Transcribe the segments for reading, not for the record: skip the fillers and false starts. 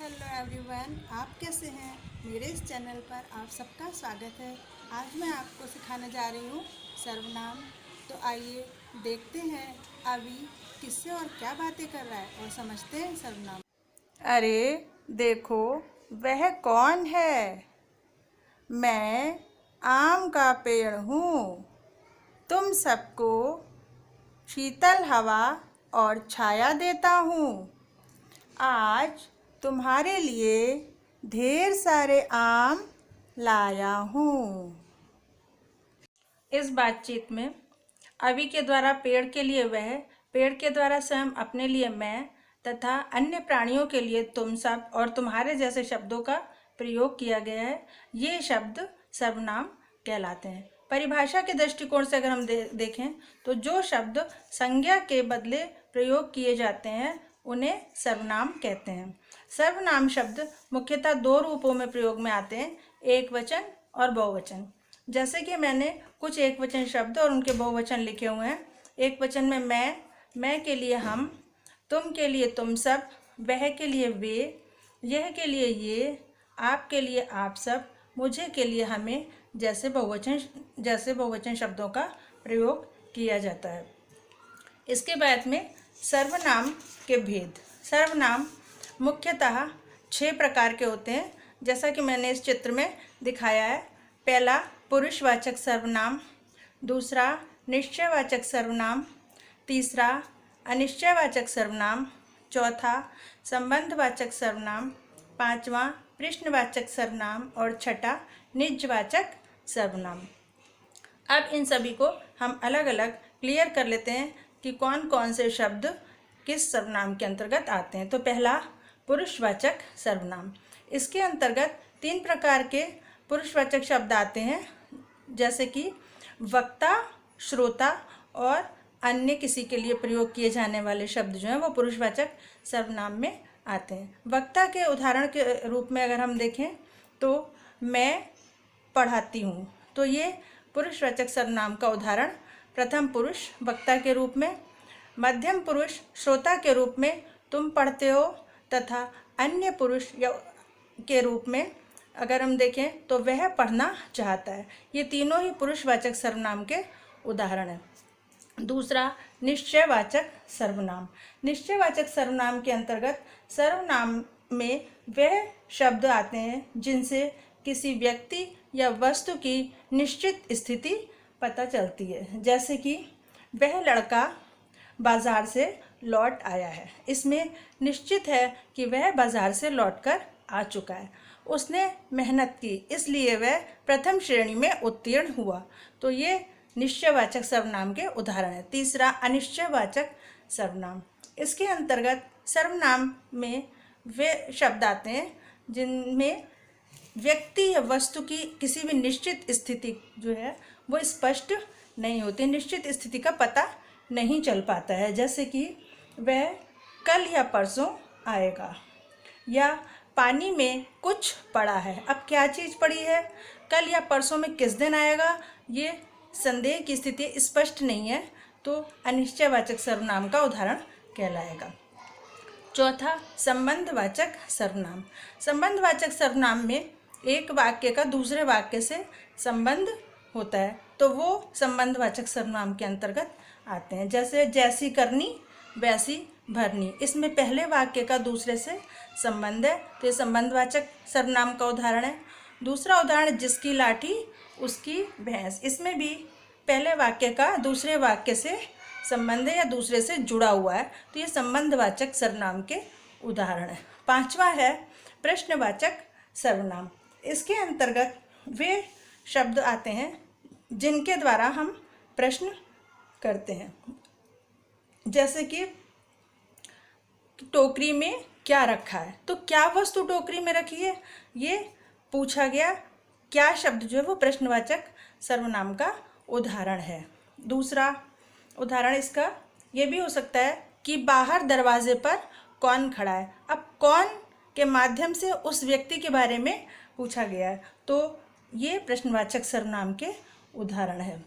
Hello everyone, आप कैसे हैं। मेरे इस चैनल पर आप सबका स्वागत है। आज मैं आपको सिखाने जा रही हूँ सर्वनाम। तो आइए देखते हैं अभी किससे और क्या बातें कर रहा है और समझते हैं सर्वनाम। अरे देखो, वह कौन है। मैं आम का पेड़ हूँ। तुम सबको शीतल हवा और छाया देता हूँ। आज तुम्हारे लिए ढेर सारे आम लाया हूँ। इस बातचीत में अभी के द्वारा पेड़ के लिए वह, पेड़ के द्वारा स्वयं अपने लिए मैं तथा अन्य प्राणियों के लिए तुम सब और तुम्हारे जैसे शब्दों का प्रयोग किया गया है। ये शब्द सर्वनाम कहलाते हैं। परिभाषा के दृष्टिकोण से अगर हम देखें तो जो शब्द संज्ञा के बदले प्रयोग किए जाते हैं उन्हें सर्वनाम कहते हैं। सर्वनाम शब्द मुख्यतः दो रूपों में प्रयोग में आते हैं, एक वचन और बहुवचन। जैसे कि मैंने कुछ एक वचन शब्द और उनके बहुवचन लिखे हुए हैं। एक वचन में मैं के लिए हम, तुम के लिए तुम सब, वह के लिए वे, यह के लिए ये, आप के लिए आप सब, मुझे के लिए हमें जैसे बहुवचन शब्दों का प्रयोग किया जाता है। इसके बाद में सर्वनाम के भेद। सर्वनाम मुख्यतः 6 प्रकार के होते हैं, जैसा कि मैंने इस चित्र में दिखाया है। पहला पुरुषवाचक सर्वनाम, दूसरा निश्चयवाचक सर्वनाम, तीसरा अनिश्चयवाचक सर्वनाम, चौथा संबंधवाचक सर्वनाम, पांचवा प्रश्नवाचक सर्वनाम और छठा निजवाचक सर्वनाम। अब इन सभी को हम अलग अलग क्लियर कर लेते हैं कि कौन कौन से शब्द किस सर्वनाम के अंतर्गत आते हैं। तो पहला पुरुषवाचक सर्वनाम। इसके अंतर्गत 3 प्रकार के पुरुषवाचक शब्द आते हैं, जैसे कि वक्ता, श्रोता और अन्य किसी के लिए प्रयोग किए जाने वाले शब्द जो हैं वो पुरुषवाचक सर्वनाम में आते हैं। वक्ता के उदाहरण के रूप में अगर हम देखें तो मैं पढ़ाती हूँ, तो ये पुरुषवाचक सर्वनाम का उदाहरण प्रथम पुरुष वक्ता के रूप में, मध्यम पुरुष श्रोता के रूप में तुम पढ़ते हो, तथा अन्य पुरुष के रूप में अगर हम देखें तो वह पढ़ना चाहता है। ये तीनों ही पुरुषवाचक सर्वनाम के उदाहरण हैं। दूसरा निश्चयवाचक सर्वनाम। निश्चयवाचक सर्वनाम के अंतर्गत सर्वनाम में वह शब्द आते हैं जिनसे किसी व्यक्ति या वस्तु की निश्चित स्थिति पता चलती है। जैसे कि वह लड़का बाजार से लौट आया है। इसमें निश्चित है कि वह बाजार से लौटकर आ चुका है। उसने मेहनत की, इसलिए वह प्रथम श्रेणी में उत्तीर्ण हुआ। तो ये निश्चयवाचक सर्वनाम के उदाहरण हैं। तीसरा अनिश्चयवाचक सर्वनाम। इसके अंतर्गत सर्वनाम में वे शब्द आते हैं जिनमें व्यक्ति या वस्तु की किसी भी निश्चित स्थिति जो है वो स्पष्ट नहीं होती, निश्चित स्थिति का पता नहीं चल पाता है। जैसे कि वह कल या परसों आएगा, या पानी में कुछ पड़ा है। अब क्या चीज़ पड़ी है, कल या परसों में किस दिन आएगा, ये संदेह की स्थिति स्पष्ट नहीं है, तो अनिश्चयवाचक सर्वनाम का उदाहरण कहलाएगा। चौथा संबंधवाचक सर्वनाम। संबंधवाचक सर्वनाम में एक वाक्य का दूसरे वाक्य से संबंध होता है, तो वो संबंधवाचक सर्वनाम के अंतर्गत आते हैं। जैसे जैसी करनी वैसी भरनी, इसमें पहले वाक्य का दूसरे से संबंध है, तो ये संबंधवाचक सर्वनाम का उदाहरण है। दूसरा उदाहरण जिसकी लाठी उसकी भैंस। इसमें भी पहले वाक्य का दूसरे वाक्य से संबंध है या दूसरे से जुड़ा हुआ है, तो ये संबंधवाचक सर्वनाम के उदाहरण है। पांचवा है प्रश्नवाचक सर्वनाम। इसके अंतर्गत वे शब्द आते हैं जिनके द्वारा हम प्रश्न करते हैं। जैसे कि टोकरी में क्या रखा है, तो क्या वस्तु टोकरी में रखी है, ये पूछा गया क्या शब्द जो है वो प्रश्नवाचक सर्वनाम का उदाहरण है। दूसरा उदाहरण इसका ये भी हो सकता है कि बाहर दरवाजे पर कौन खड़ा है। अब कौन के माध्यम से उस व्यक्ति के बारे में पूछा गया है, तो ये प्रश्नवाचक सर्वनाम के उदाहरण है।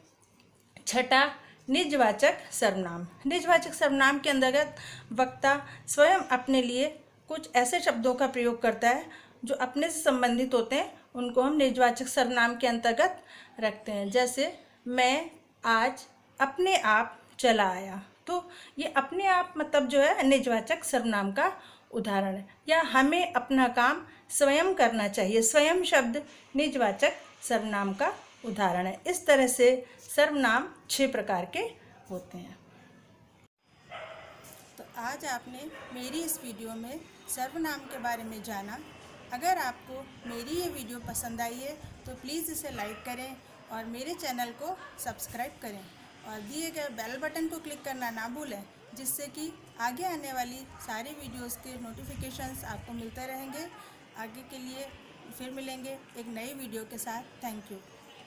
छठा निजवाचक सर्वनाम। निजवाचक सर्वनाम के अंतर्गत वक्ता स्वयं अपने लिए कुछ ऐसे शब्दों का प्रयोग करता है जो अपने से संबंधित होते हैं, उनको हम निजवाचक सर्वनाम के अंतर्गत रखते हैं। जैसे मैं आज अपने आप चला आया, तो ये अपने आप मतलब जो है निजवाचक सर्वनाम का उदाहरण है। या हमें अपना काम स्वयं करना चाहिए, स्वयं शब्द निजवाचक सर्वनाम का उदाहरण है। इस तरह से सर्वनाम 6 प्रकार के होते हैं। तो आज आपने मेरी इस वीडियो में सर्वनाम के बारे में जाना। अगर आपको मेरी ये वीडियो पसंद आई है तो प्लीज़ इसे लाइक करें और मेरे चैनल को सब्सक्राइब करें और दिए गए बेल बटन को क्लिक करना ना भूलें, जिससे कि आगे आने वाली सारी वीडियोस के नोटिफिकेशंस आपको मिलते रहेंगे। आगे के लिए फिर मिलेंगे एक नई वीडियो के साथ। Thank you.